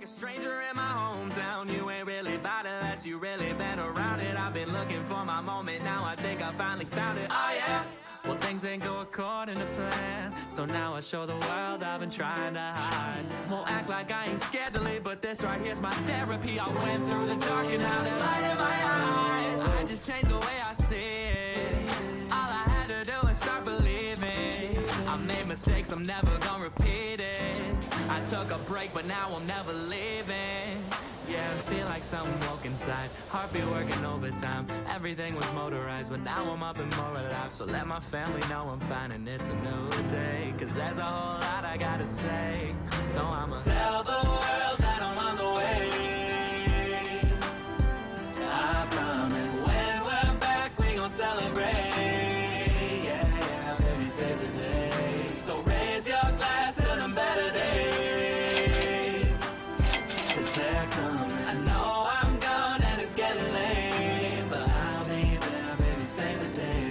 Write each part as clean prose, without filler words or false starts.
like a stranger in my hometown. You ain't really about it unless you really been around it. I've been looking for my moment, now I think I finally found it. Oh yeah. Well, things ain't go according to plan, so now I show the world I've been trying to hide. Won't act like I ain't scared to leave, but this right here's my therapy. I went through the dark and now there's light in my eyes. I just changed the way I see it. All I had to do is start believing. I made mistakes, I'm never gonna repeat it. I took a break, but now I'm never leaving. Yeah, I feel like something woke inside. Heartbeat working overtime. Everything was motorized, but now I'm up and more alive. So let my family know I'm fine and it's a new day. Cause there's a whole lot I gotta say. So I'ma tell the world that I'm on the way. I promise when we're back we gon' celebrate. Yeah, yeah, baby, save the day. So raise your glass to them better days. Cause they're coming. I know I'm gone and it's getting late, but I'll be there, baby, save the day.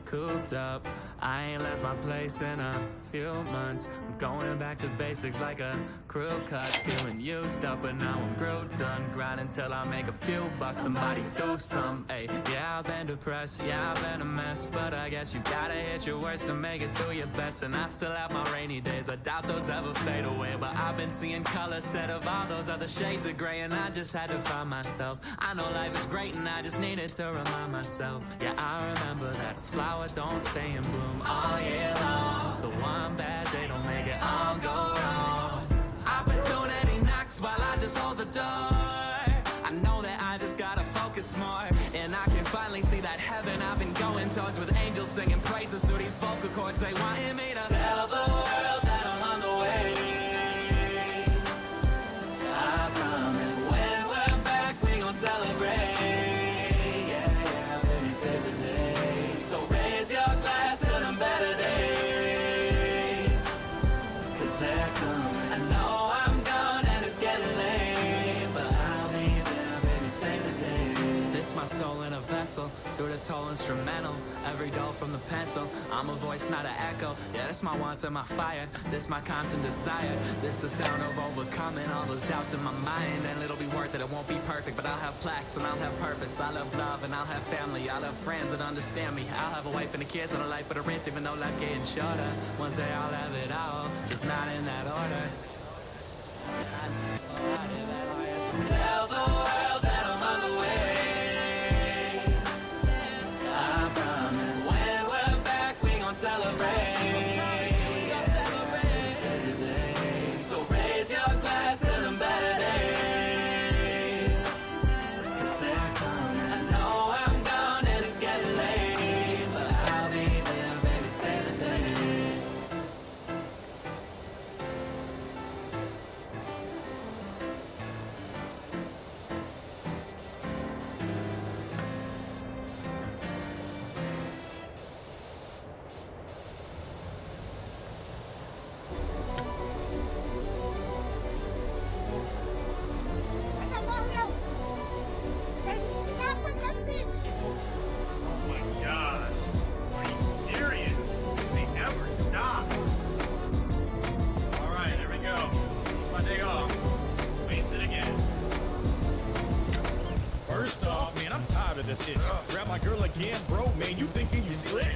Cooped up, I ain't left my place in a few months. I'm going back to basics like a crew cut. Feeling used up, but now I'm grew done. Grinding till I make a few bucks. Somebody do some, ayy. Yeah, I've been depressed, yeah, I've been a mess, but I guess you gotta hit your worst to make it to your best. And I still have my rainy days, I doubt those ever fade away. But I've been seeing color instead of all those other shades of gray, and I just had to find myself. I know life is great and I just needed to remind myself. Yeah, I remember that a flower don't stay in bloom all year long. So one bad day don't make it all go wrong. Opportunity knocks while I just hold the door. I know that I just gotta focus more, and I can finally see that heaven I've been going towards, with angels singing praises through these vocal cords. They wanted me to tell the world that I'm on the way. I promise when we're back we gon' celebrate. Yeah, yeah, baby, save the day. So raise your glass to them better days. Cause they're coming. I know I'm gone and it's getting late, but I'll be there, baby, save the day. This my soul in a vessel, through this whole instrumental. Every dough from the pencil, I'm a voice, not an echo. Yeah, this my wants and my fire, this my constant desire. This the sound of overcoming all those doubts in my mind. And it'll be worth it, it won't be perfect, but I'll have plaques and I'll have purpose. I'll have love and I'll have family, I'll have friends that understand me. I'll have a wife and the kids and a life for the rent, even though life getting shorter. One day I'll have it all, just not in that order. Tell the world that I'm on the way. I promise when we're back we gon' celebrate. Save the day. So raise your glass to them better days. Cause they're coming. I know I'm gone and it's getting late, but I'll be there, baby, save the day. Grab my girl again, bro, man, you thinking you slick?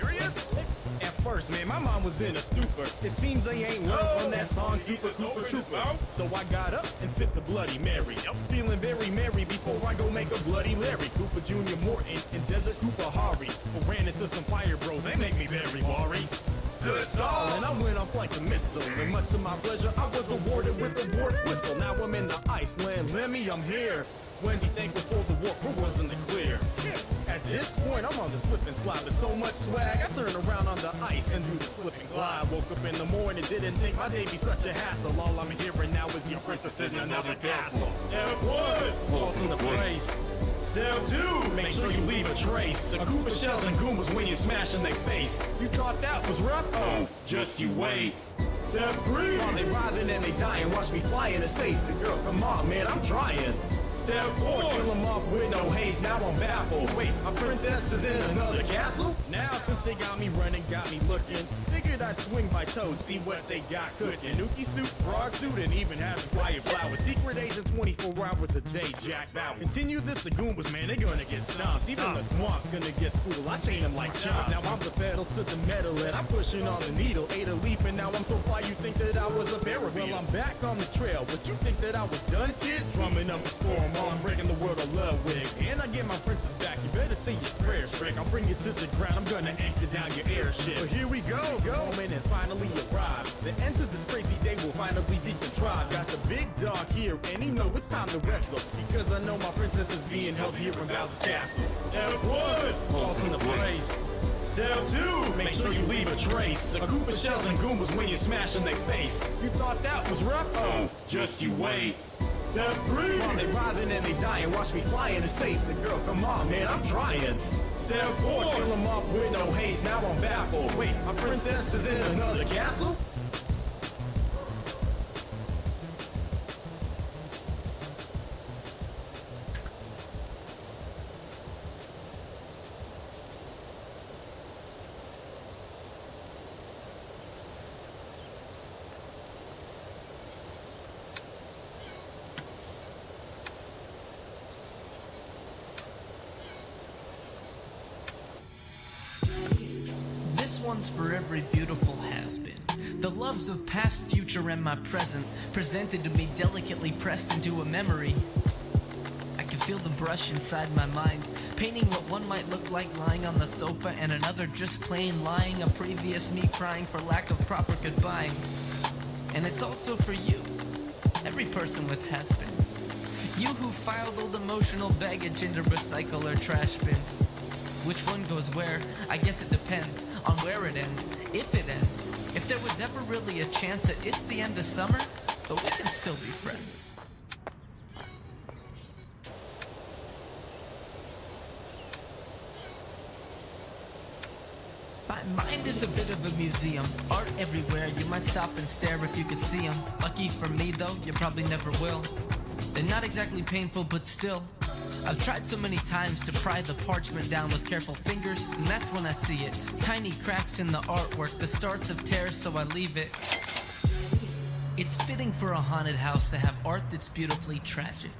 At first, man, my mom was in a stupor. It seems they ain't learned from that song Super Cooper Trooper. So I got up and sipped the Bloody Mary. Feeling very merry before I go make a Bloody Larry. Cooper Jr. Morton and Desert Cooper Hari. But ran into some fire bros, they make me very worried. Stood tall and I went off like a missile. And much to my pleasure, I was awarded with a ward whistle. Now I'm in the Iceland, Lemmy, I'm here. When do you think before the war, who was in the clear? At this point, I'm on the slip and slide with so much swag. I turn around on the ice and do the slip and glide. Woke up in the morning, didn't think my day be such a hassle. All I'm hearing now is your princess in another castle. F1, lost in the place. Step 2, make sure you leave a trace. Akuba shells and goombas when you smash in their face. You thought that was rough? Oh, just you wait. Step 3, while they writhing and they dying, watch me fly in a safe. The girl, come on, man, I'm trying. Step 4, kill him off with no haste, now I'm baffled. Wait, my princess is in another castle? Now since they got me running, got me looking, figured I'd swing by toes, see what they got cooking. Nuki suit, frog suit, and even having quiet flowers. Secret agent 24 hours a day, Jack Bauer. Continue this, the Goombas, man, they're gonna get stomped. Even the swamp's gonna get schooled, I chain them like chomp. Now I'm the pedal to the metal, and I'm pushing on the needle. Ate a leaf, and now I'm so fly you think that I was a bearer. Well, I'm back on the trail, but you think that I was done, kid? Drumming up a storm, I'm breaking the world of love wig. And I get my princess back, you better say your prayers, Shrek. I'll bring you to the ground, I'm gonna anchor down your airship. But here we go, moment has finally arrived. The end to this crazy day will finally be contrived. Got the big dog here, and you know it's time to wrestle. Because I know my princess is being held here in Bowser's castle. Step 1, falls into place. Step 2, make sure you leave a trace. A group of shells and goombas when you smash in their face. You thought that was rough? Oh, just you wait. Step 3, while they writhing and they dying, watch me flying to save the girl. Come on, man, I'm trying. Step 4, kill them off with no haste, now I'm baffled. Wait, my princess is in another castle? One's for every beautiful has-been. The loves of past, future, and my present, presented to me delicately pressed into a memory. I can feel the brush inside my mind, painting what one might look like lying on the sofa and another just plain lying, a previous me crying for lack of proper goodbye. And it's also for you, every person with has-beens. You who filed old emotional baggage into recycle or trash bins. Which one goes where? I guess it depends on where it ends, if it ends. If there was ever really a chance that it's the end of summer, but we can still be friends. My mind is a bit of a museum, art everywhere, you might stop and stare if you could see them. Lucky for me though, you probably never will. They're not exactly painful, but still. I've tried so many times to pry the parchment down with careful fingers, and that's when I see it. Tiny cracks in the artwork, the starts of tears, so I leave it. It's fitting for a haunted house to have art that's beautifully tragic.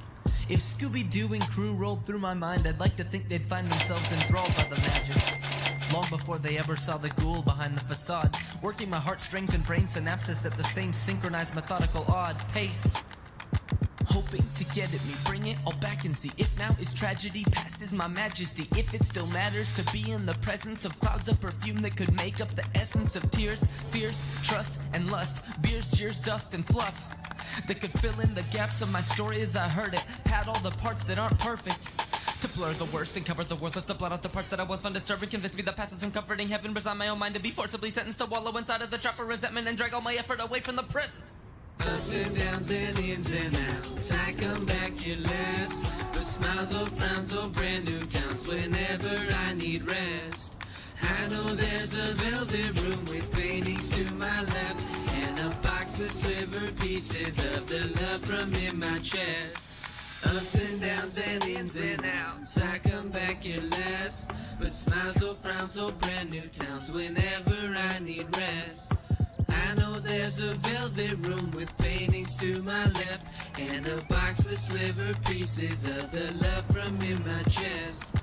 If Scooby-Doo and crew rolled through my mind, I'd like to think they'd find themselves enthralled by the magic. Long before they ever saw the ghoul behind the facade, working my heartstrings and brain synapses at the same synchronized, methodical, odd pace. Hoping to get at me, bring it all back and see. If now is tragedy, past is my majesty. If it still matters to be in the presence of clouds of perfume that could make up the essence of tears, fears, trust, and lust. Beers, cheers, dust, and fluff that could fill in the gaps of my story as I heard it. Pad all the parts that aren't perfect, to blur the worst and cover the worthless, to blot out the parts that I once found disturbing. Convince me the past is uncomforting. Heaven resign my own mind to be forcibly sentenced to wallow inside of the trap of resentment and drag all my effort away from the present. Ups and downs and ins and outs, I come back your last. But smiles or frowns or brand new towns whenever I need rest. I know there's a velvet room with paintings to my left, and a box with sliver pieces of the love from in my chest. Ups and downs and ins and outs, I come back your last. But smiles or frowns or brand new towns whenever I need rest. I know there's a velvet room with paintings to my left, and a box with sliver pieces of the love from in my chest.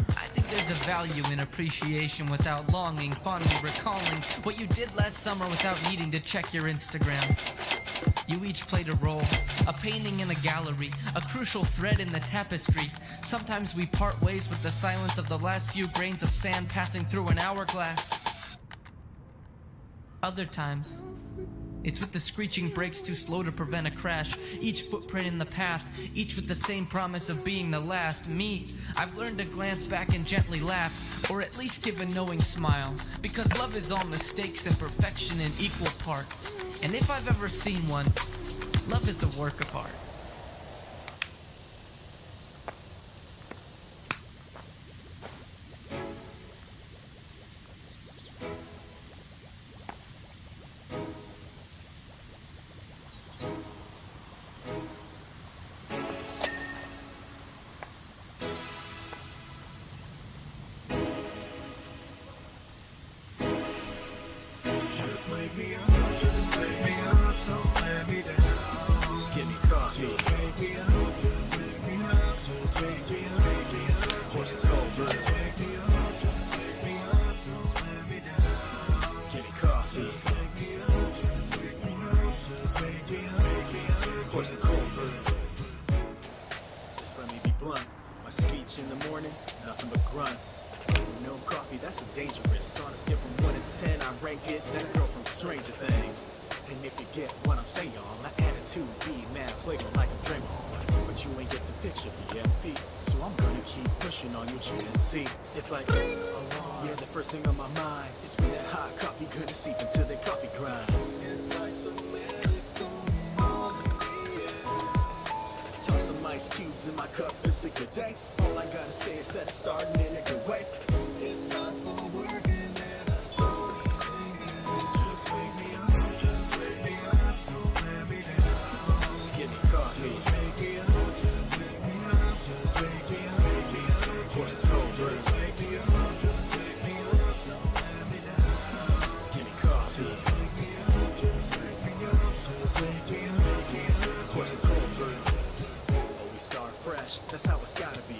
I think there's a value in appreciation without longing, fondly recalling what you did last summer without needing to check your Instagram. You each played a role, a painting in a gallery, a crucial thread in the tapestry. Sometimes we part ways with the silence of the last few grains of sand passing through an hourglass. Other times, it's with the screeching brakes too slow to prevent a crash. Each footprint in the path, each with the same promise of being the last. Me, I've learned to glance back and gently laugh, or at least give a knowing smile. Because love is all mistakes and perfection in equal parts. And if I've ever seen one, love is a work of art. me up, just wake me up, don't let me down. Just give me coffee. Just wake me up, just wake me up, just wake me up. Of course it's cold blood. Just wake me up, just wake me up, don't let me down. Give me coffee. Just wake me up, just wake me up, just wake me up. Of course it's cold blood. Just let me be blunt. My speech in the morning, nothing but grunts. No coffee, that's as dangerous. On a scale from 1 to 10, I rank it that girl from Stranger Things. And if you get what I'm saying, my attitude be mad flagrant like a dream on. But you ain't get the picture, BFP. So I'm gonna keep pushing on you, and see. It's like, yeah, the first thing on my mind is when that hot coffee gonna seep into the coffee grind. It's like some toss some ice cubes in my cup, it's a good day. All I gotta say is that it's starting in a good way. It's not for working and I don't even. Just wake me up, just wake me up, don't let me down. Just give me coffee. Just wake me up, just wake me up, just wake me up. Of course it's cold, just wake me up, just wake me up, don't let me down. Give me coffee. Just wake me up, just wake me up, just wake me up. Of course it's cold, just start fresh, that's how it's gotta be.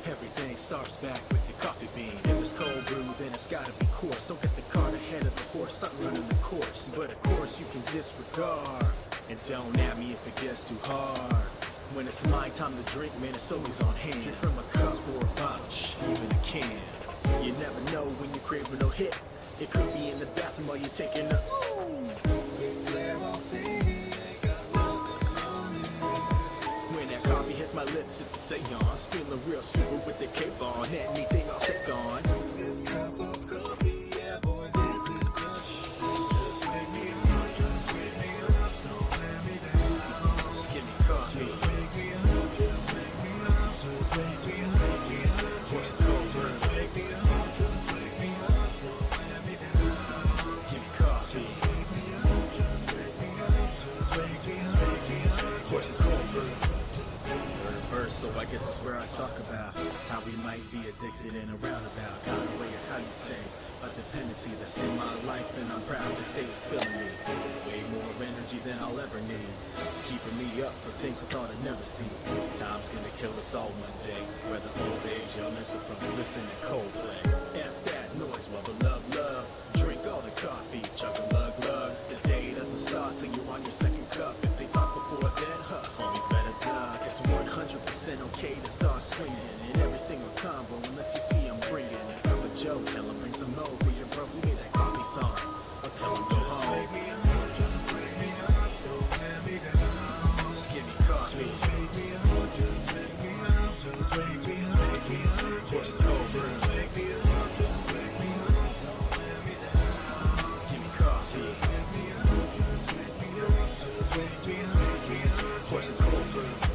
Everything starts back with the coffee bean. If it's cold brew, then it's gotta be coarse. Don't get the cart ahead of the horse, start running the course. But of course you can disregard, and don't at me if it gets too hard. When it's my time to drink, man, it's always on hand. Drink from a cup or a bottle, even a can. You never know when your craving will hit. It could be in the bathroom while you're taking a when that coffee hits my lips, it's a seance. Feeling real super with the cape on. Anything I'll take on. This cup of coffee, yeah, boy, this is the shit. Just wake me up, just wake me up, don't let me down. Just give me coffee. Just wake me up, just wake me up, just wake me up. Of course it's cold, just wake me up, just wake me up, don't let me down. Give me coffee. Just wake me up, just wake me up, just wake me up. Of course it's cold, just so I guess that's where I talk about how we might be addicted in a roundabout kind of way of how you say a dependency that's in my life, and I'm proud to say it's filling me way more energy than I'll ever need, keeping me up for things I thought I'd never see. Time's gonna kill us all one day, whether old age, illness, or from listening to Coldplay. F that noise, well, love, drink all the coffee, chug a lug. The day doesn't start till you're on your second cup. If they talk before then, homies better duck. It's 100% okay to start swinging in every single combo unless you see I'm bringing a cup of Joe. Tell him bring some over. You're broke, we made that coffee song. Or tell him go home. Just wake me up, just wake me up, don't let me down. Just give me coffee. Just wake me up, just wake me up, just wake me up. Of course it's cold, just wake me up, just wake me up, don't let me down. Give me coffee. Just wake me up, just wake me up, just wake me up. Of course it's cold, just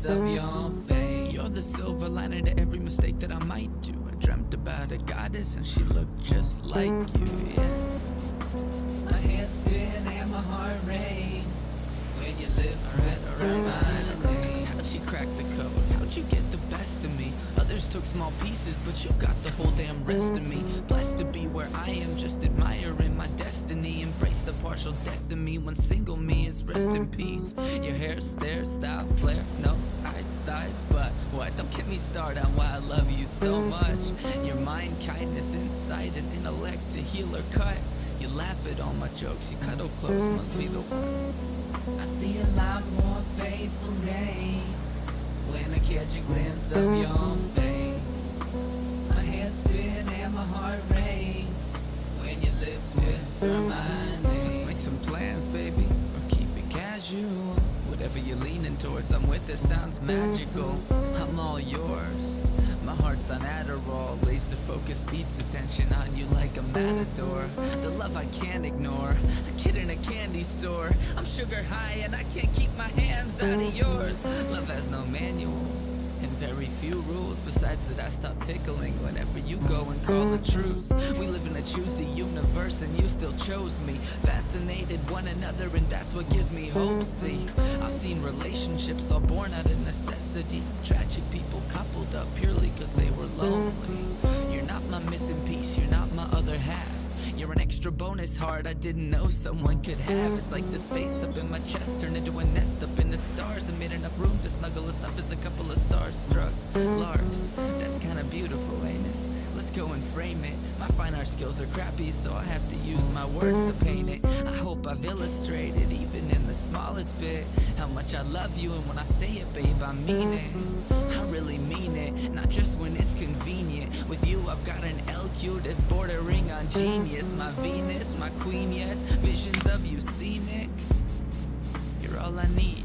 of your face. You're the silver lining to every mistake that I might do. I dreamt about a goddess and she looked just like you, yeah. My head spin and my heart race when you live press around my name. How'd she crack the code? How'd you get the best of me? Others took small pieces, but you got the whole damn rest of me. Blessed to be where I am, just admiring my destiny. Embrace the partial death of me when single me is rest in peace. Your hair, stare, style, flare, nose, eyes, thighs, but what? Don't get me started on why I love you so much. Your mind, kindness, insight, and intellect to heal or cut. You laugh at all my jokes, you cuddle close, must be the one. I see a lot more faithful days when I catch a glimpse of your face. My head spin and my heart race when your lips whisper my name. Let's make some plans, baby, or keep it casual. Whatever you're leaning towards, I'm with it, sounds magical. I'm all yours. My heart's on Adderall, laser focus beats attention on you like a matador. The love I can't ignore, a kid in a candy store. I'm sugar high and I can't keep my hands out of yours. Love has no manual and very few rules, besides that I stop tickling whenever you go and call a truce. We live in a choosy universe and you still chose me. Fascinated one another and that's what gives me hope. See, I've seen relationships all born out of necessity. Tragic people coupled up purely cause they were lonely. You're not my missing piece, you're not my other half. You're an extra bonus heart I didn't know someone could have. It's like the space up in my chest turned into a nest up in the stars and made enough room to snuggle us up as a couple of starstruck larks. That's kinda beautiful, ain't it? Let's go and frame it. My fine art skills are crappy, so I have to use my words to paint it. I hope I've illustrated, even in the smallest bit, how much I love you, and when I say it, babe, I mean it. I really mean it, not just when it's convenient. With you, I've got an LQ that's bordering on genius. My Venus, my queen, yes, visions of you scenic. You're all I need.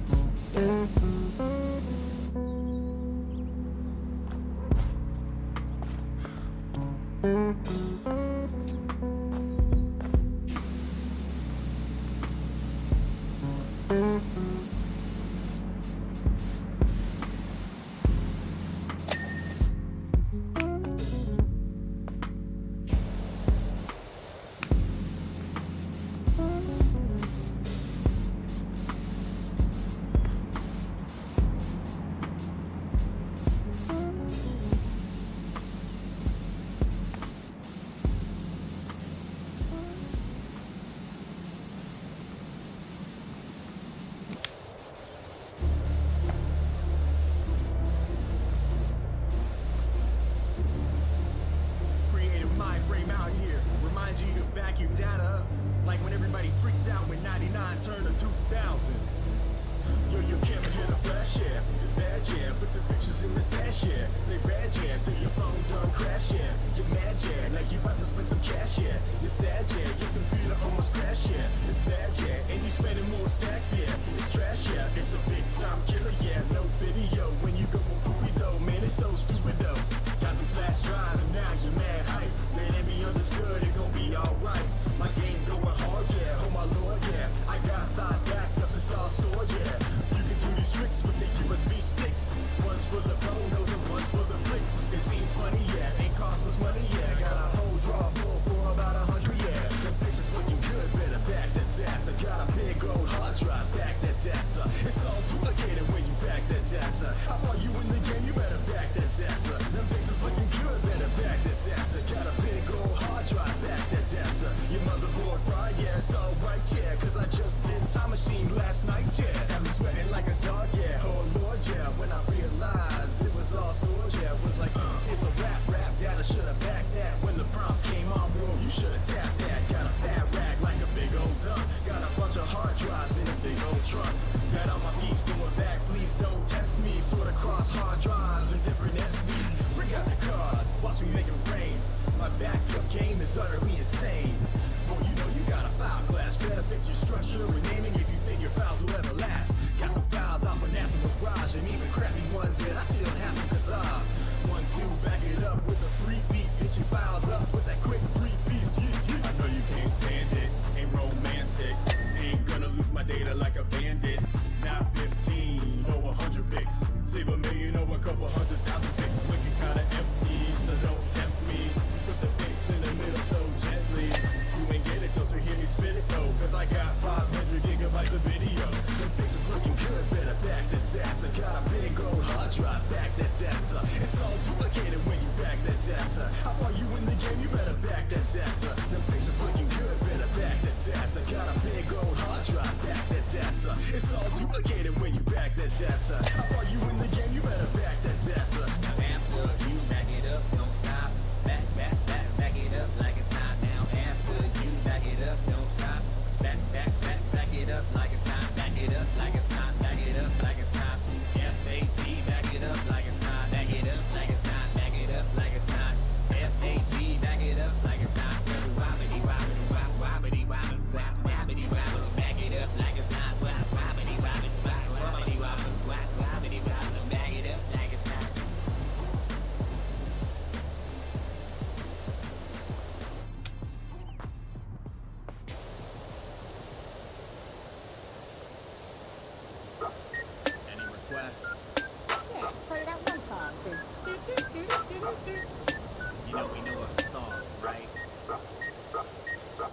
You know we know a song, right?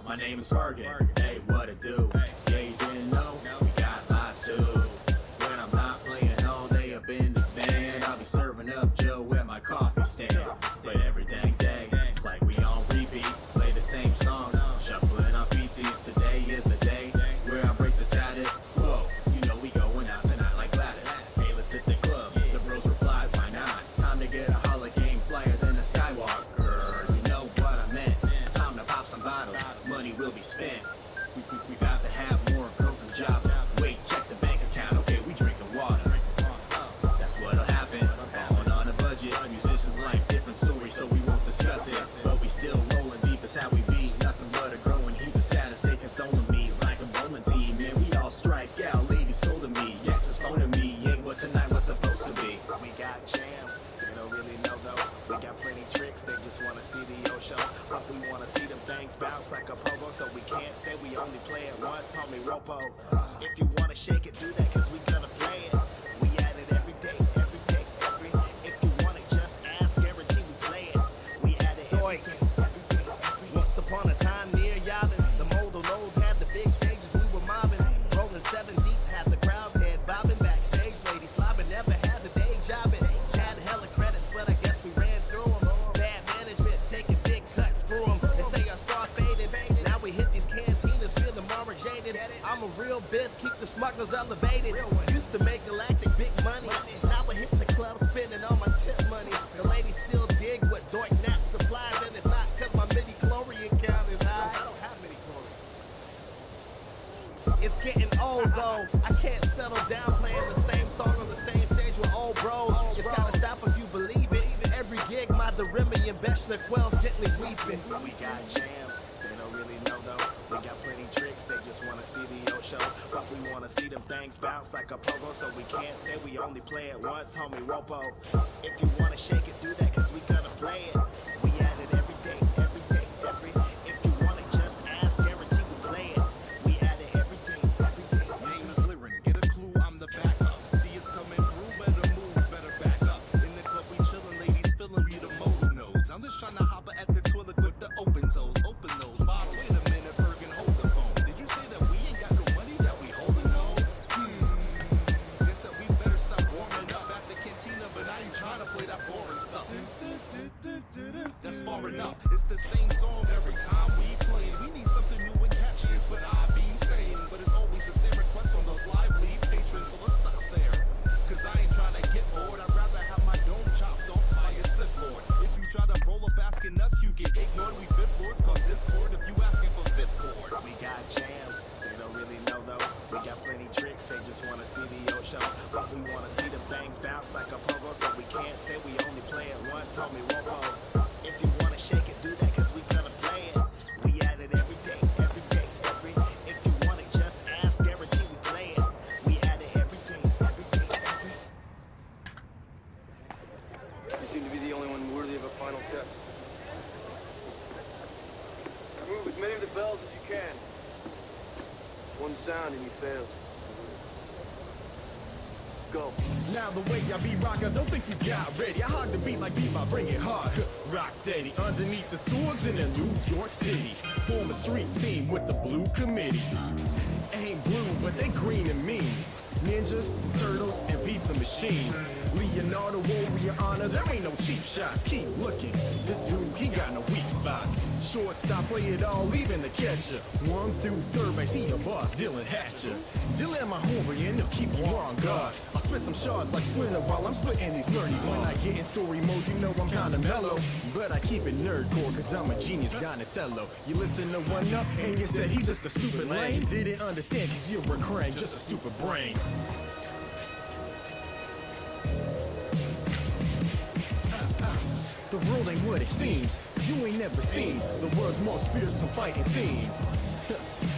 My name is Fergan. Hey, what it do? Yeah, you didn't know? We got lots too. When I'm not playing all day up in this band, I'll be serving up Joe at my coffee stand. But every dang day, it's like we on repeat. Play the same songs, shuffling on PTs. Today is the day where I break the status. Whoa, you know we going out tonight like Gladys. Hey, let's hit the club. The bros replied, why not? Time to get a Hall Game flyer than a Skywalker. You know what I meant. Time to pop some bottles. Money will be spent. We got to have more girls and jobs. Wait, check the bank account. Okay, we drinking water. That's what'll happen. Falling on a budget. Musicians like different stories, so we won't discuss it. But we still rolling deep. It's how we be. Nothing but a growing heap of status. They consoling me like a bowling team. Man, we all strike out. Ladies scolding me. Yes, it's phoning me. Ain't what tonight was supposed to be. We got jams, they don't really know though. We got plenty tricks, they just wanna see the old show. But we wanna see them things bounce like a pogo, so we can't say we only play it once, homie Ropo. If you wanna shake it, do that, cause we gonna play it. We at it every day, every day, every. If you want it, just ask, guarantee we play it. We at it every day, every day, every. Once upon a time near Yavin, the Modal Lows had the big stages, we were mobbing. Rolling 7 deep, had the crowd head bobbing. Backstage, ladies slobbing, never had the day jobbing. Had hella credits, but I guess we ran through them. Bad management, taking big cuts, screw them. They say our star faded. Now we hit these cantinas, feeling more jaded. I'm a real biff, keep the smugglers elevated. Used to make galactic big money. Now I hit the club, spending all my tip money. The ladies still dig what Doink Nat supplies, and it's not cause my midi-chlorian count is high. I don't have midi-chlorian. It's getting old though. I can't settle down playing the same song on the same stage with old bros. It's gotta stop if you believe it. Every gig, my Deremy and Bechler quells gently weeping. We got jams, they don't really know though. We got plenty tricks, they just wanna see the old show. But we wanna see them things bounce like a pogo, so we can't say we only play it once, homie Ropo. If you wanna shake it, do that, cause we gonna play it. We at it every day, every day, every. If you want it, just ask, guarantee we play it. We at it every day, every day. Name is Lirin, get a clue, I'm the backup. See us coming through, better move, better back up. In the club we chillin', ladies feelin' me the motor nodes. I'm just tryna hopper at the toilet with the open toes, open nose. Bob, wait a minute, Fergan, hold the phone. Did you say that we ain't got no money that we holdin' on? Guess that we better stop warming up at the cantina, but I ain't tryna play that boring stuff. That's far enough. It's the same song every time we play it. We need something new and catchy, is what I be saying. But it's always the same request on those lively patrons, so let's stop there. Cause I ain't trying to get bored. I'd rather have my dome chopped off by a Sith Lord. If you try to roll up asking us, you get ignored. We fifth lords cause Discord if you asking for fifth chord. We got jams, they don't really know though. We got plenty tricks, they just wanna see the old show. But we wanna see them things bounce like a pogo, so we can't say we only play it once, homie Robo. If you wanna shake it, do that, cause we gonna play it. We at it every day, every day, every. If you want it, just ask, guarantee we play it. We at it every day, every day, every. You seem to be the only one worthy of a final test. Remove as many of the bells as you can. One sound and you fail. Go. Now the way I be rockin', don't think you got ready. I hug the beat like beat, I bring it hard. Rock steady, underneath the sewers in a New York City. Form a street team with the Blue Committee. Ain't blue, but they green and mean. Ninjas, turtles, and pizza machines. Leonardo Warrior honor, there ain't no cheap shots. Keep looking, this dude, he got no weak spots. Shortstop, play it all, leaving the catcher. 1 through third base, he a boss, Dylan Hatcher. Dylan my homie, and he'll keep you on guard. I'll spit some shards like Splinter while I'm splitting these nerdy bars. When I get in story mode, you know I'm kinda mellow. But I keep it nerdcore, cause I'm a genius Donatello. You listen to One Up, and you said he's just a stupid lame. Didn't understand, cause you're a crank, just a stupid brain. The world ain't what it seems. You ain't never seen the world's most fearsome fighting scene.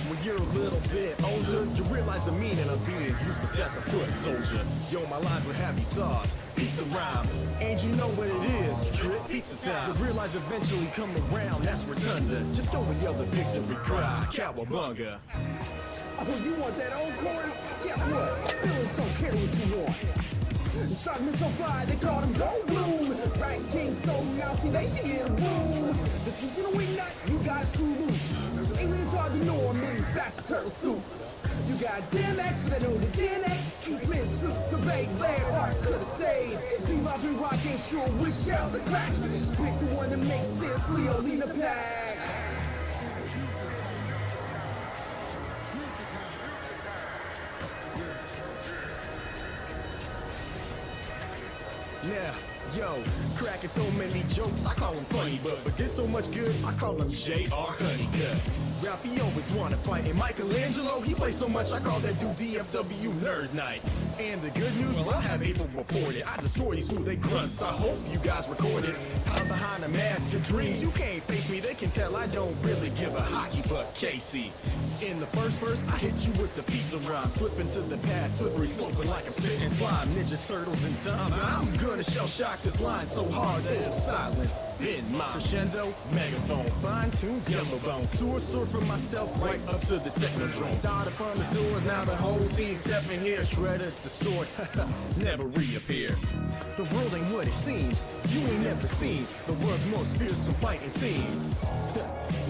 When you're a little bit older, you realize the meaning of being useless as a foot soldier. Yo, my lines with happy sauce, pizza rhyme, and you know what it is, trip pizza time. You realize eventually come around, that's rotunda. Just go and yell the victory cry, cowabunga. Oh, you want that old chorus? Guess what? Feelings don't care what you want. Starting so fly, they called him Gold Bloom. Rat King, so mousy, they should get a boom. Just listen to Wing Nut, you gotta screw loose. Aliens are the norm in the spatch turtle soup. You got Dan X for that older Gen X. Eastman suit, the Bay Blair, art could have stayed. Leave up and rock ain't sure which shell the crack. Just pick the one that makes sense, Leo, Lena Pack. Yeah, yo, cracking so many jokes, I call him funny, but did so much good, I call him J.R. Honeycutt. Ralphie always wanna fight, and Michelangelo, he plays so much, I call that dude DFW Nerd Night. And the good news, well, I have April reported. I destroy these food, they grunts, I hope you guys recorded. I'm behind a mask of dreams, you can't face me, they can tell I don't really give a hockey butt, Casey. In the first verse, I hit you with the pizza rhyme, slipping to the past, slippery sloping like I'm spitting slime. Ninja Turtles in time, I'm gonna shell shock this line so hard that it'll silence in my crescendo, megaphone, fine-tuned yellow bone, sewer surfing myself right up to the technodrome. Started from the sewers, now the whole team stepping here, shredded, destroyed, never reappear. The world ain't what it seems, you ain't never seen the world's most fearsome fighting team.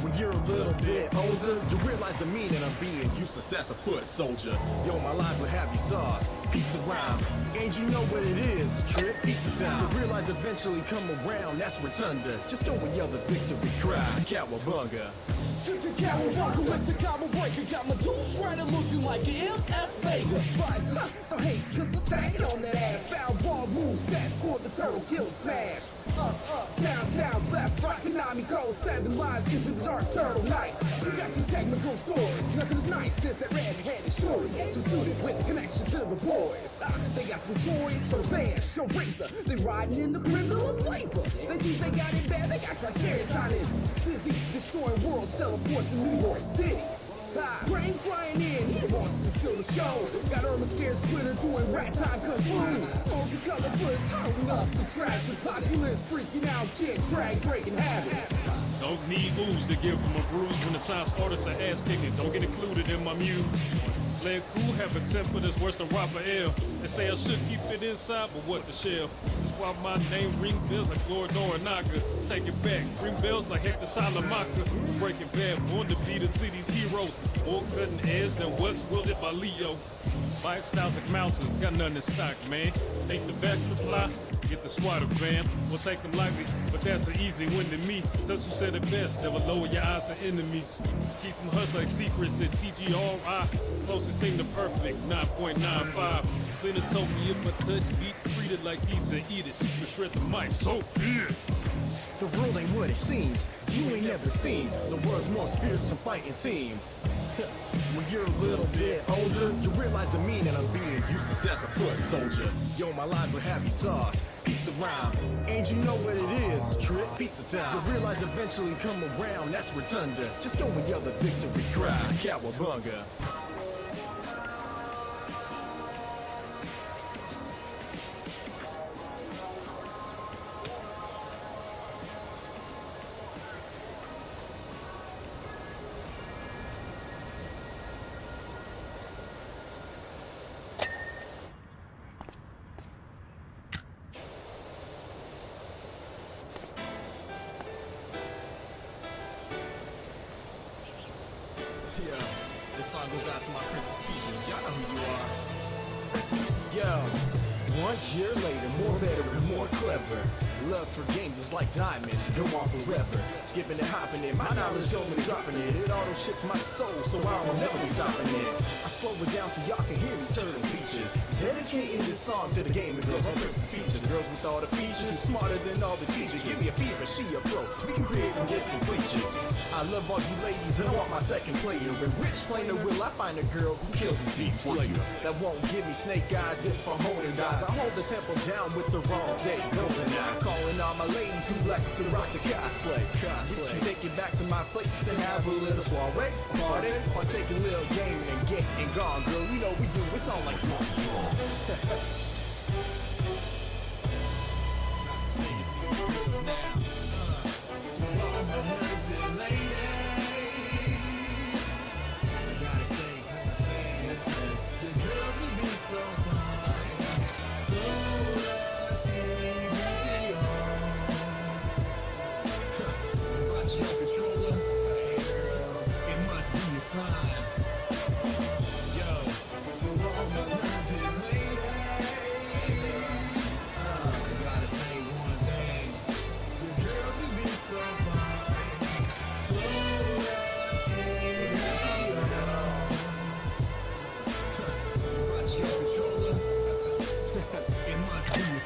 When you're a little bit older, you realize the meaning of being useless as a foot soldier. Yo, my lines will have you sauce, pizza rhyme, and you know what it is, trip pizza time. You realize eventually come around, that's Rotunda. Just go and yell the victory cry, Cowabunga. Took the Cowabunga with the combo breaker. Got my dual shredder looking like an MF Vega. But don't hate, cause I'm sagging on that ass. Foul ball move set for the turtle kill smash. Up, down, down, left, right, Konami code 7 lives into the dark turtle night. You got your technical stories, nothing as nice as that red-headed shorty. Too suited with the connection to the boys. They got some toys, show band, show racer. They riding in the criminal of flavor. They think they got it bad, they got Triceratops on it. Busy destroying worlds, teleports in New York City. Brain flying in, he wants to steal the show. Got Irma scared Splinter doing rat time kung fu. Multicolor foots holding up the track. The populace freaking out, kid drag breaking habits. Don't need ooze to give him a bruise. Renaissance artists are ass kicking. Don't get included in my muse. Let cool have a temper that's worse than Raphael. They say I should keep it inside, but what the shell? That's why my name ring bells like Lord Noranaka. Take it back, ring bells like Hector Salamanca. Breaking Bad, born to be the city's heroes. More cutting edge than what's wielded by Leo. Lifestyles like mouses, got nothing in stock, man. Think the backs to fly, get the squatter fam. We'll take them lightly, but that's an easy win to me. Just who said it best, never lower your eyes to enemies. Keep them hush like secrets at TGRI. Closest thing to perfect, 9.95. Splintertopia, but touch beats, treated like pizza, eat it. Super shred the mic, so good. The world ain't what it seems, you ain't never seen the world's most fearsome fighting team. When you're a little bit older, you realize the meaning of being useless as a foot soldier. Yo, my lines will have you sauce, pizza rhyme, and you know what it is, trip pizza time. You realize eventually come around, that's Rotunda. Just go and yell the victory cry, Cowabunga. This song goes out to my Princess Peaches. Y'all know who you are. Yo, 1 year later, more better and more clever. Love for games is like diamonds, go on forever. Skipping and hopping it, my knowledge going and dropping it. It auto shipped my soul, so I will never be stopping it. I slow it down so y'all can hear me turning peaches. Dedicating this song to the gaming girl, her Princess Peaches. Girls with all the features, who's smarter than all the teachers. Give me a fever, she a pro. We can create some gifted creatures. I love all you ladies and I want my second player. In which plainer will I find a girl who kills and teeth slayer? That won't give me snake eyes if I'm holding eyes. I hold the temple down with the wrong day. Golden eye, calling all my ladies who like to rock the cosplay. We can take it back to my place and have a little soiree. Party, or take a little game and get and gone, girl. We know we do. It's all like drunk. Sing it to the girls now. To all my nerds and ladies, I gotta say, the girls would be so fine.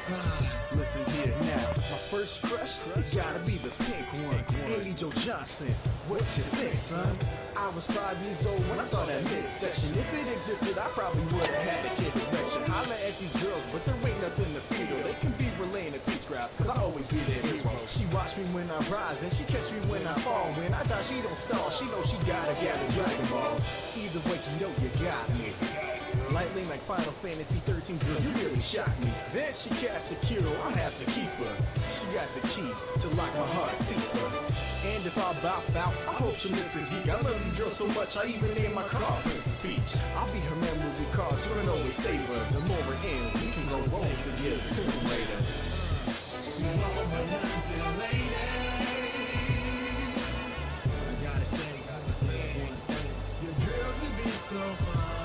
Listen here now, my first crush, it gotta be the pink one. Amy Jo Johnson, what you think, son? I was 5 years old when I saw that midsection. If it existed, I probably would've had a kid erection. Holla at these girls, but there ain't nothing to feed her. They can be relaying a peace graph, cause I always be their hero. She watch me when I rise, and she catch me when I fall. When I die, she don't stall, she know she gotta gather Dragon Balls. Either way, you know you got me. Lightning like Final Fantasy 13, girl, you really shocked me. Then she catch Sekiro, I have to keep her. She got the key to lock my heart deeper. And if I bow, I hope she misses geek. I love these girls so much, I even named my car Princess Peach. I'll be her memory card, so I always save her. The more we're in, we can go roll together sooner or later. To all my nuns and ladies, I gotta say, your girls would be so fine.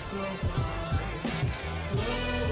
So fine.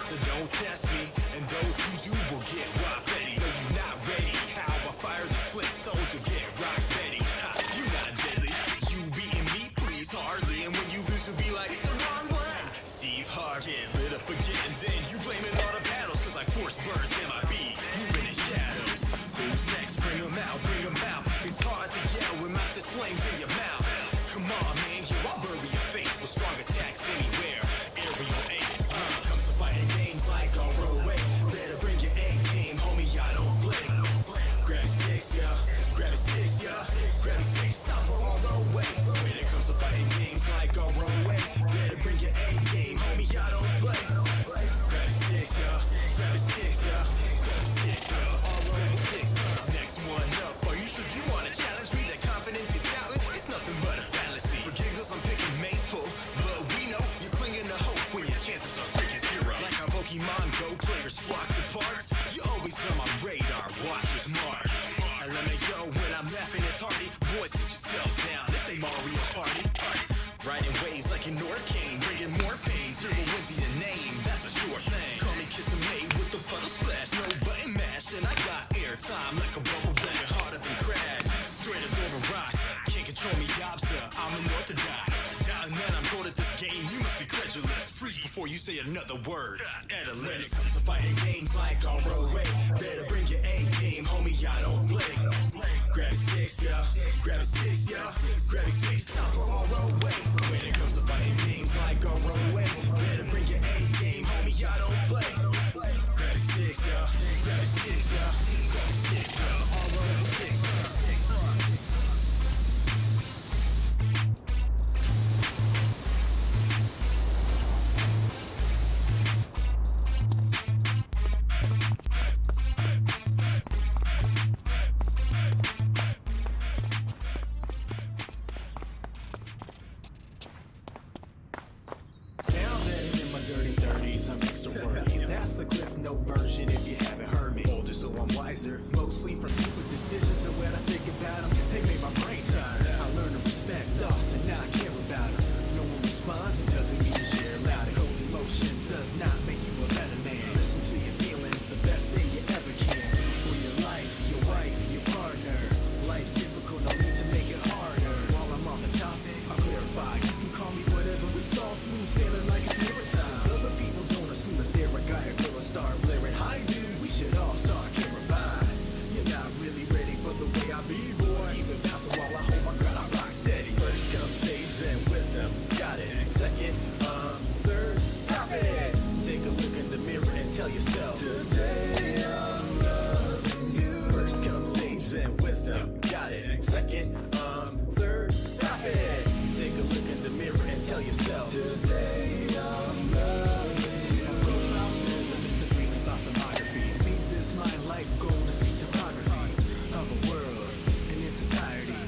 So don't test me, and those who do will get rock ready. No, you're not ready. How I fire these Flintstones, you'll get rock ready. Ha, you not deadly. You beating me, please, hardly. And when you lose, you'll be like, the wrong one. Steve Harkin, lit up again. Then you blaming all the battles, cause like force burns MIB, moving in shadows. Who's next? Bring them out, bring them out. It's hard to yell with mouth that's flames in your mouth. Come on, man, you I'll bury your face with strong attacks anywhere. Aerial ace, when it comes to fighting games like ROA. Better bring your A game, homie, I don't play. Grab your sticks, yeah. Grab your sticks, yeah. Grab your sticks, time for ROA. When it comes to fighting games like ROA. Better bring your A game, homie, I don't play. Grab your sticks, yeah. Grab your sticks, yeah. Grab your sticks, yeah. Grab your sticks. Next one up, are you sure you wanna challenge me? That confidence and talent, it's nothing but a fallacy. For giggles, I'm picking Maple, but we know you're clinging to hope when your chances are freaking zero. Like how Pokemon Go players flock to parks, you're always on my radar, watch your mark. LMAO, when I'm laughing, it's hearty. Boys, sit yourself down, this ain't Mario Party. Riding waves like a Nord King, bringing more pain. Zero wins your name, that's a sure thing. Call me Kissing May with the puddle splash, no button mash, and I got airtime like a bubble bath. Harder than crab, straight up over rocks. Can't control me, Yobza, I'm unorthodox. Down and then I'm good at this game, you must be credulous. Freeze before you say another word. When it comes to fighting games like ROA, better bring your A game, homie, I don't play. Grab your sticks, yeah. Grab your sticks, yeah. Grab your sticks, time for ROA. When it comes to fighting games like ROA, better bring your A game, homie, I don't play. Grab your sticks, yeah. Grab your sticks, yeah. Grab your sticks, yeah. ROA sticks. Now that I'm in my dirty 30s, I'm extra wordy. That's the Cliff Note version if you haven't heard me. Older, so I'm wiser, mostly from stupid decisions. And when I think about them, they make my brain tired. I learned to respect thoughts and not care about them. No one responds, it doesn't mean you share loud. Cold emotions does not make you a better man. Listen to your feelings, the best thing you ever can. For your life, your wife, your partner. Life's difficult, no need to make it harder. While I'm on the topic, I'll clarify. You can call me whatever, it's all smooth sailing like it's mirror time. Other people don't assume that they're a guy or girl and start blaring. Hi dude, we should all start camera by. You're not really ready for the way I be, boy. Keep it bouncing while I hold my ground, I rock steady. First come sage and wisdom, got it. Second, third, pop it. Take a look in the mirror and tell yourself, today I'm loving you. First come sage and wisdom, got it. Second, third, pop it. Take a look in the mirror and tell yourself, today I'm loving you. My profile says I'm into feelings on sonography. Means it's my life goal to see topography of a world in its entirety.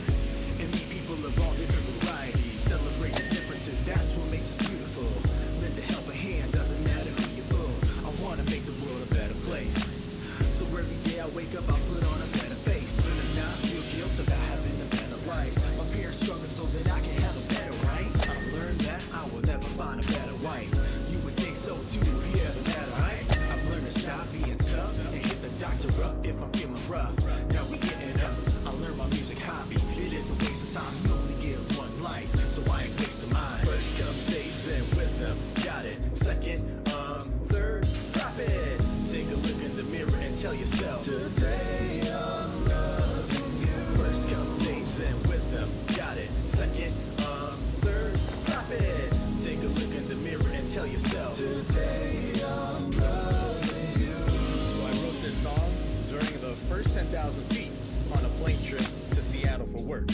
And meet people of all different varieties. Celebrate the differences, that's what makes us beautiful. Lend a helping hand, doesn't matter who you fool. I wanna make the world a better place. So every day I wake up, I put on a better face. Learn to not feel guilt about having a better life. My parents struggled so that I can have a better right. I've learned that I will never find a better wife. You would think so too if you ever had a right. I've learned to stop being tough and hit the doctor up if I'm feeling rough. Now we getting up. I learned my music hobby. It is a waste of time. You only get one life, so I ain't wasting mine. First come sage and wisdom, got it. Second, third, drop it. Take a look in the mirror and tell yourself, today I'm loving you. First come sage and wisdom, got it. Second, third, drop it. Take a look in the mirror and tell yourself, today I'm loving you. So I wrote this song during the first 10,000 feet on a plane trip to Seattle for work.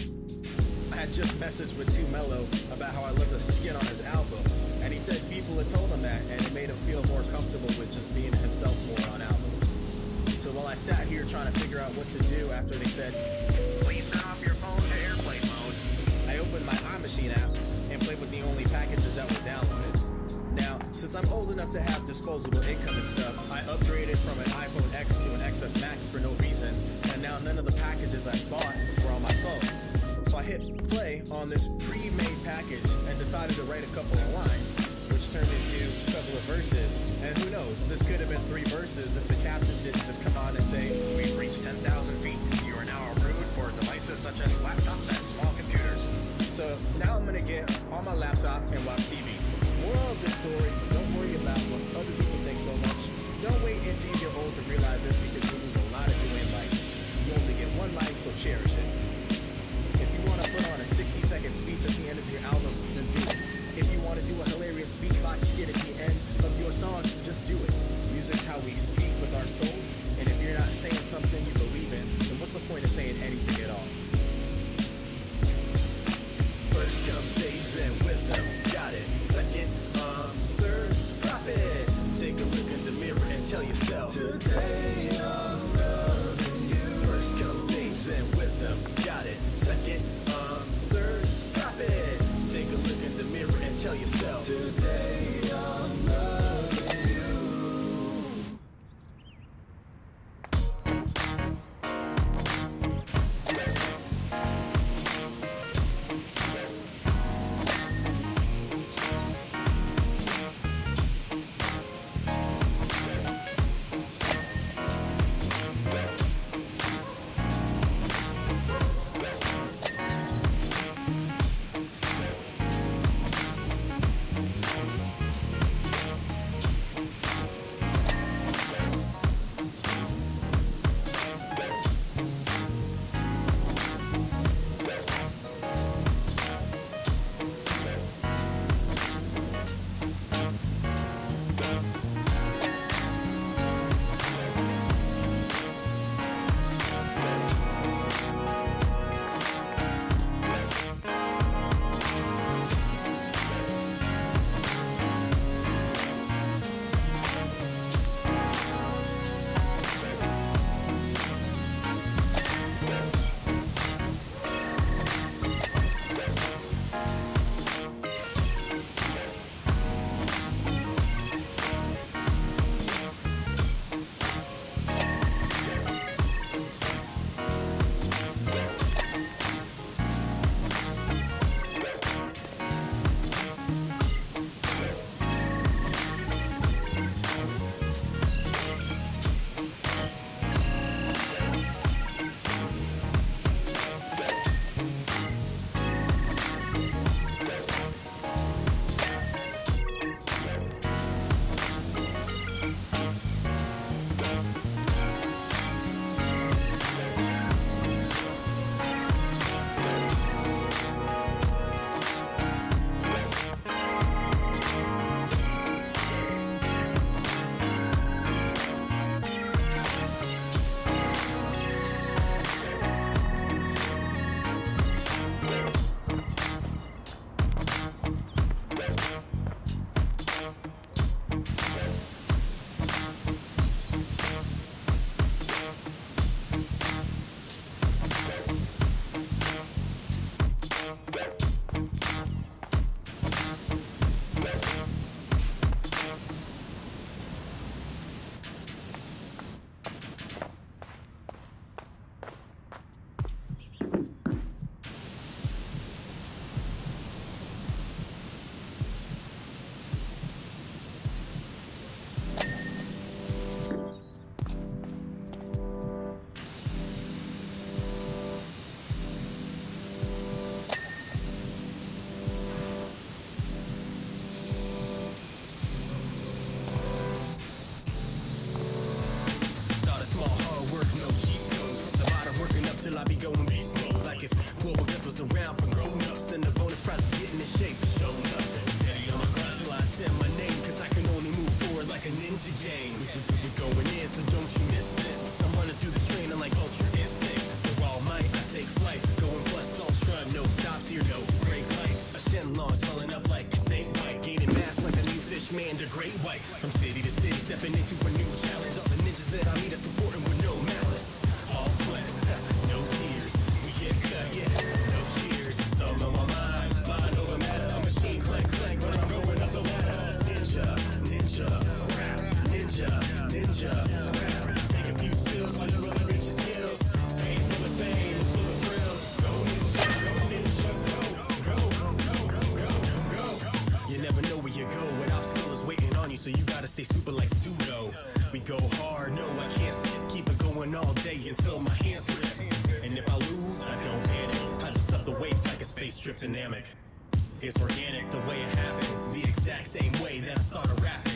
I had just messaged with 2 Mello about how I loved the skit on his album, and he said people had told him that, and it made him feel more comfortable with just being himself more on albums. So while I sat here trying to figure out what to do after they said, please turn off your phone to airplane mode, I opened my iMachine app and played with the only packages that were downloaded. Now, since I'm old enough to have disposable income and stuff, I upgraded from an iPhone X to an XS Max for no reason, and now none of the packages I bought were on my phone. So I hit play on this pre-made package and decided to write a couple of lines, which turned into a couple of verses, and who knows, So this could have been 3 verses if the captain didn't just come on and say, "We've reached 10,000 feet. You are now en route for devices such as laptops and small computers." So now I'm gonna get on my laptop and watch TV. Moral of the story, don't worry about what other people think so much. Don't wait until you get old to realize this, because you lose a lot of joy in life. You only get one life, so cherish it. If you want to put on a 60-second speech at the end of your album, then do it. If you want to do a hilarious beatbox skit at the end of your song, just do it. Music's how we speak with our souls, and if you're not saying something you believe in, then what's the point of saying anything at all? First comes age, then wisdom, got it. Second, third, drop it. Take a look in the mirror and tell yourself, today I'm loving you. First comes age, then wisdom, got it. Second, third, drop it. Take a look in the mirror and tell yourself, today I'm loving you. till I be going beast mode. Like if Global Guts was around for grown-ups, and the bonus prize is getting in shape for showing up. Steady on my grind till I send my name, cause I can only move forward like a ninja game. We're going in, so don't you miss this. I'm running through this train, I'm like Ultra Instinct. For all might, I take flight, going plus ultra, no stops here, no brake lights. A Shenlong swelling up like a snake bite, gaining mass like a new fish man, the great white. From city to city, stepping into a new challenge. All the ninjas that I meet are supporting with no malice. All sweat, no tears. We get cut, yeah, no cheers. It's all on my mind over matter. A machine clank, clank when I'm going up the ladder. Ninja, ninja, rap, ninja, ninja, rap. Take a few spills while your other reach your skills. Ain't full of fame, it's full of thrills. Go ninja, go, go. You never know where you go. An obstacle is waiting on you, so you gotta stay super like pseudo. We go hard, no, I can't skip. Keep it going all day until my hands rip. And if I lose, I don't panic. I just up the weights like a space trip dynamic. It's organic the way it happened, the exact same way that I started rapping.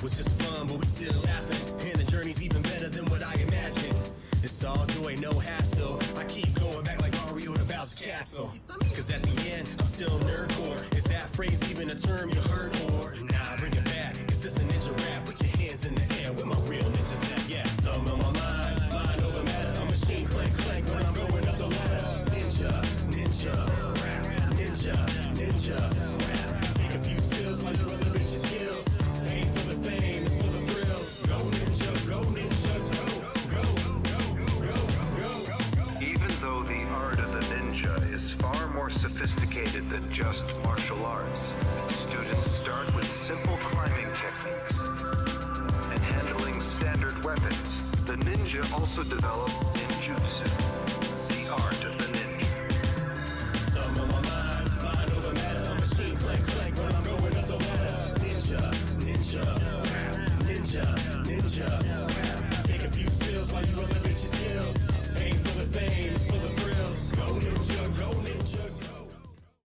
Was just fun, but we still laughing. And the journey's even better than what I imagined. It's all joy, no hassle. I keep going back like Mario to Bowser's Castle. Cause at the end, I'm still nerdcore. Is that phrase even a term you heard? Or nah, bring it back. Is this a ninja rap? Put your hands in the air with my real ninjas at. Yeah, something on my mind over matter. A machine clank clank when I'm going up the ladder. Ninja, ninja, rap, ninja, ninja, rap. Take a few spills while you're other bitches skills. Ain't for the fame, it's for the thrills. Go ninja, go ninja, go. Even though the art of the ninja is far more sophisticated than just martial arts, students start with simple climbing techniques and handling standard weapons. The ninja also develop ninjutsu,